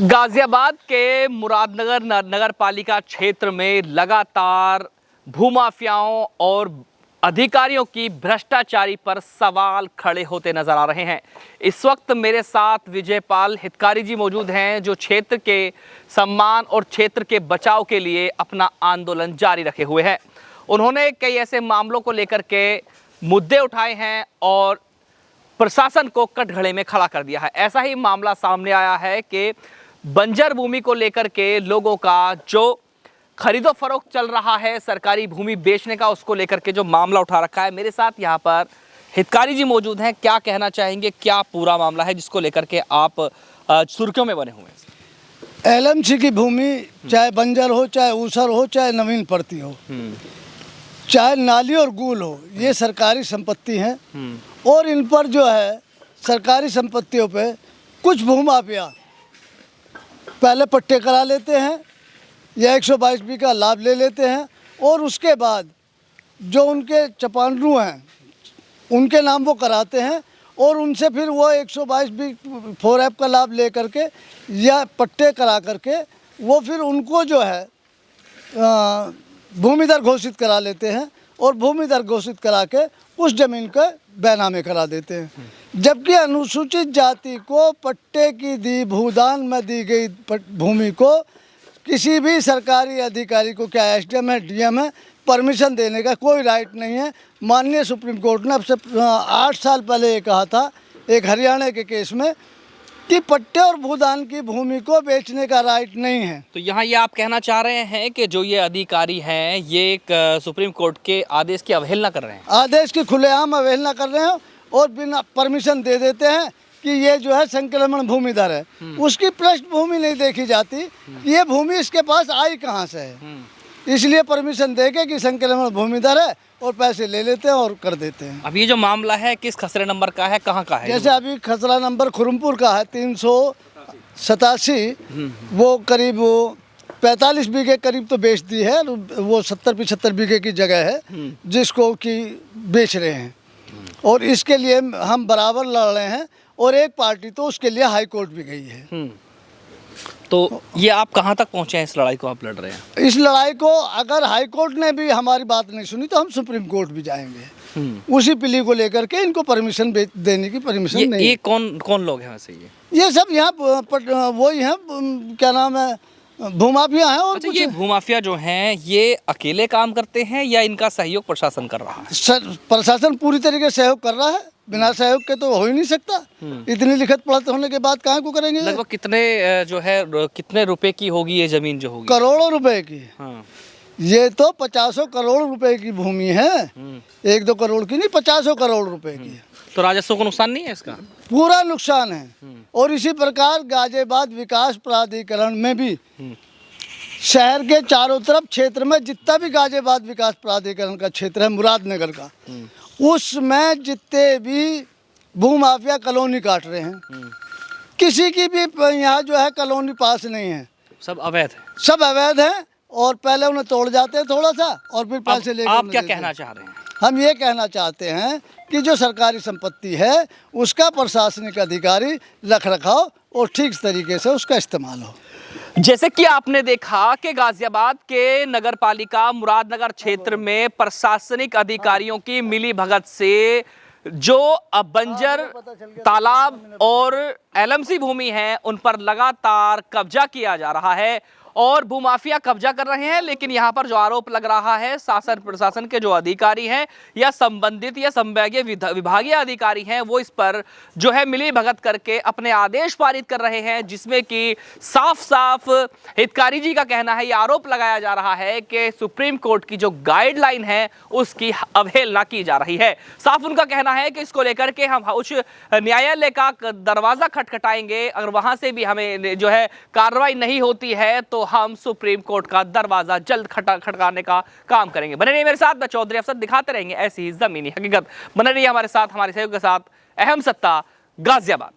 गाजियाबाद के मुरादनगर नगर पालिका क्षेत्र में लगातार भूमाफियाओं और अधिकारियों की भ्रष्टाचारी पर सवाल खड़े होते नजर आ रहे हैं। इस वक्त मेरे साथ विजयपाल हितकारी जी मौजूद हैं, जो क्षेत्र के सम्मान और क्षेत्र के बचाव के लिए अपना आंदोलन जारी रखे हुए हैं। उन्होंने कई ऐसे मामलों को लेकर के मुद्दे उठाए हैं और प्रशासन को कटघरे में खड़ा कर दिया है। ऐसा ही मामला सामने आया है कि बंजर भूमि को लेकर के लोगों का जो खरीदो फरोख्त चल रहा है, सरकारी भूमि बेचने का, उसको लेकर के जो मामला उठा रखा है। मेरे साथ यहाँ पर हितकारी जी मौजूद हैं। क्या कहना चाहेंगे, क्या पूरा मामला है जिसको लेकर के आप सुर्खियों में बने हुए हैं? एलएमसी की भूमि चाहे बंजर हो, चाहे ऊसर हो, चाहे नवीन पड़ती हो, चाहे नाली और गूल हो, ये सरकारी संपत्ति है। और इन पर जो है सरकारी संपत्तियों पे कुछ भूमाफिया पहले पट्टे करा लेते हैं या 122B का लाभ ले लेते हैं, और उसके बाद जो उनके चपानरू हैं उनके नाम वो कराते हैं, और उनसे फिर वो 122B 4F का लाभ ले करके या पट्टे करा करके वो फिर उनको जो है भूमिधर घोषित करा लेते हैं, और भूमिधर घोषित करा के उस ज़मीन के बैनामे करा देते हैं। जबकि अनुसूचित जाति को पट्टे की दी भूदान में दी गई भूमि को किसी भी सरकारी अधिकारी को, क्या एसडीएम है, डीएम है, परमिशन देने का कोई राइट नहीं है। माननीय सुप्रीम कोर्ट ने अब से 8 साल पहले ये कहा था एक हरियाणा के केस में कि पट्टे और भूदान की भूमि को बेचने का राइट नहीं है। तो यहाँ ये आप कहना चाह रहे हैं कि जो ये अधिकारी हैं ये एक सुप्रीम कोर्ट के आदेश की अवहेलना कर रहे हैं? आदेश की खुलेआम अवहेलना कर रहे हैं और बिना परमिशन दे देते हैं कि ये जो है संक्रमण भूमिधर है। उसकी पृष्ठभूमि नहीं देखी जाती, ये भूमि इसके पास आई कहाँ से है, इसलिए परमिशन देके कि संक्रमण भूमिधर है और पैसे ले लेते हैं और कर देते हैं। अभी जो मामला है किस खसरे नंबर का है, कहाँ का है? जैसे अभी खसरा नंबर खुरमपुर का है 387, वो करीब 45 बीघे करीब तो बेच दी है। वो 70-75 बीघे की जगह है जिसको कि बेच रहे हैं, और इसके लिए हम बराबर लड़ रहे हैं, और एक पार्टी तो उसके लिए हाई कोर्ट भी गई है। तो ये आप कहाँ तक पहुँचे हैं? इस लड़ाई को आप लड़ रहे हैं? इस लड़ाई को अगर हाई कोर्ट ने भी हमारी बात नहीं सुनी तो हम सुप्रीम कोर्ट भी जाएंगे। उसी पिली को लेकर के इनको परमिशन देने की परमिशन नहीं। ये कौन लोग हैं वैसे? ये सब यहाँ वही हैं, क्या नाम है, भूमाफिया हैं। और अच्छा, ये भूमाफिया जो हैं ये अकेले काम करते हैं या इनका सहयोग प्रशासन कर रहा है? प्रशासन पूरी तरीके से सहयोग कर रहा है, बिना सहयोग के तो हो ही नहीं सकता। इतनी लिखत पढ़त होने के बाद कहाँ को करेंगे? लगभग कितने रुपए की होगी ये जमीन जो होगी? करोड़ों रुपए की। हाँ। ये तो 50 करोड़ रुपए की भूमि है, 1-2 करोड़ की नहीं, 50 करोड़ रुपए की है। तो राजस्व को नुकसान नहीं है इसका? पूरा नुकसान है। और इसी प्रकार गाजियाबाद विकास प्राधिकरण में भी शहर के चारों तरफ क्षेत्र में जितना भी गाजियाबाद विकास प्राधिकरण का क्षेत्र है मुरादनगर का, उसमें जितने भी भूमाफिया कॉलोनी काट रहे हैं, किसी की भी यहाँ जो है कॉलोनी पास नहीं है, सब अवैध है। सब अवैध है, और पहले उन्हें तोड़ जाते हैं थोड़ा सा और फिर पैसे लेकर। आप क्या कहना चाह रहे हैं? हम ये कहना चाहते हैं कि जो सरकारी संपत्ति है उसका प्रशासनिक अधिकारी रख रखाव और ठीक तरीके से उसका इस्तेमाल हो। जैसे कि आपने देखा कि गाजियाबाद के नगर पालिका मुरादनगर क्षेत्र में प्रशासनिक अधिकारियों की मिली भगत से जो बंजर तालाब और एलएमसी भूमि है उन पर लगातार कब्जा किया जा रहा है और भूमाफिया कब्जा कर रहे हैं। लेकिन यहाँ पर जो आरोप लग रहा है, शासन प्रशासन के जो अधिकारी हैं या संबंधित या संभागीय विभागीय अधिकारी हैं, वो इस पर जो है मिली भगत करके अपने आदेश पारित कर रहे हैं, जिसमें कि साफ साफ हितकारी जी का कहना है, ये आरोप लगाया जा रहा है कि सुप्रीम कोर्ट की जो गाइडलाइन है उसकी अवहेलना की जा रही है। साफ उनका कहना है कि इसको लेकर के हम उच्च न्यायालय का दरवाजा खटखटाएंगे, अगर वहां से भी हमें जो है कार्रवाई नहीं होती है तो हम सुप्रीम कोर्ट का दरवाजा जल्द खटकाने का काम करेंगे। बने रहिए मेरे साथ, मैं चौधरी अफसर, दिखाते रहेंगे ऐसी ही जमीनी हकीकत। बने रहिए हमारे साथ, हमारे सहयोग के साथ। अहम सत्ता, गाजियाबाद।